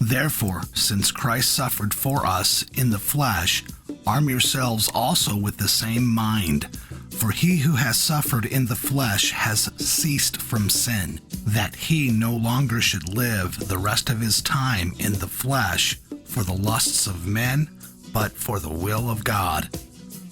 Therefore, since Christ suffered for us in the flesh, arm yourselves also with the same mind. For he who has suffered in the flesh has ceased from sin, that he no longer should live the rest of his time in the flesh for the lusts of men, but for the will of God.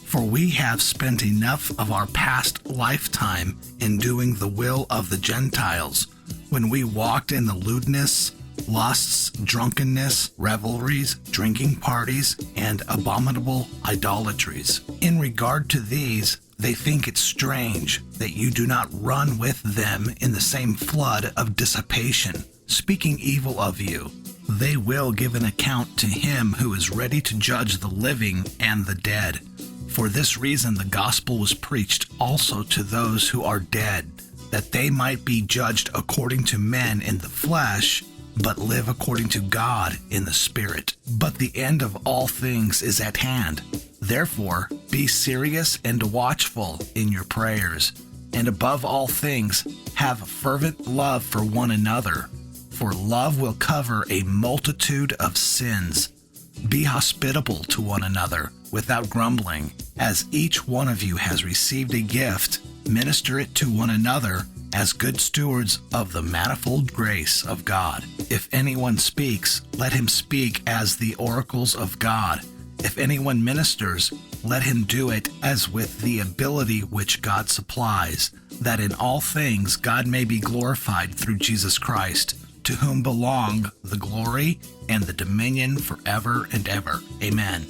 For we have spent enough of our past lifetime in doing the will of the Gentiles, when we walked in the lewdness, lusts, drunkenness, revelries, drinking parties, and abominable idolatries. In regard to these, they think it strange that you do not run with them in the same flood of dissipation, speaking evil of you. They will give an account to him who is ready to judge the living and the dead. For this reason the gospel was preached also to those who are dead, that they might be judged according to men in the flesh, but live according to God in the Spirit. But the end of all things is at hand. Therefore, be serious and watchful in your prayers, and above all things, have fervent love for one another, for love will cover a multitude of sins. Be hospitable to one another without grumbling. As each one of you has received a gift, minister it to one another as good stewards of the manifold grace of God. If anyone speaks, let him speak as the oracles of God. If anyone ministers, let him do it as with the ability which God supplies, that in all things God may be glorified through Jesus Christ, to whom belong the glory and the dominion forever and ever. Amen.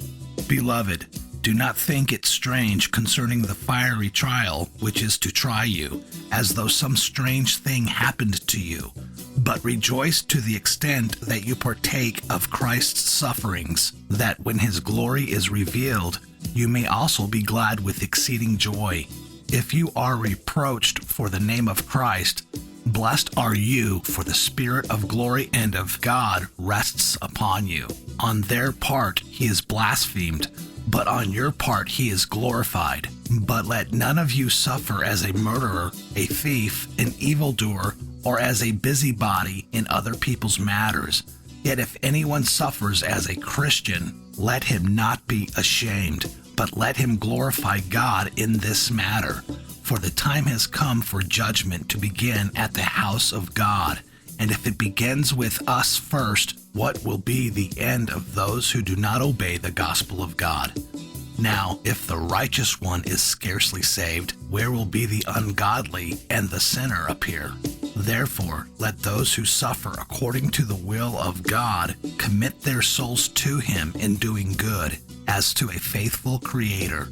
Beloved, do not think it strange concerning the fiery trial which is to try you, as though some strange thing happened to you, but rejoice to the extent that you partake of Christ's sufferings, that when his glory is revealed, you may also be glad with exceeding joy. If you are reproached for the name of Christ, blessed are you, for the Spirit of glory and of God rests upon you. On their part he is blasphemed, but on your part he is glorified. But let none of you suffer as a murderer, a thief, an evildoer, or as a busybody in other people's matters. Yet if anyone suffers as a Christian, let him not be ashamed, but let him glorify God in this matter. For the time has come for judgment to begin at the house of God. And if it begins with us first, what will be the end of those who do not obey the gospel of God? Now, if the righteous one is scarcely saved, where will be the ungodly and the sinner appear? Therefore, let those who suffer according to the will of God commit their souls to him in doing good, as to a faithful Creator.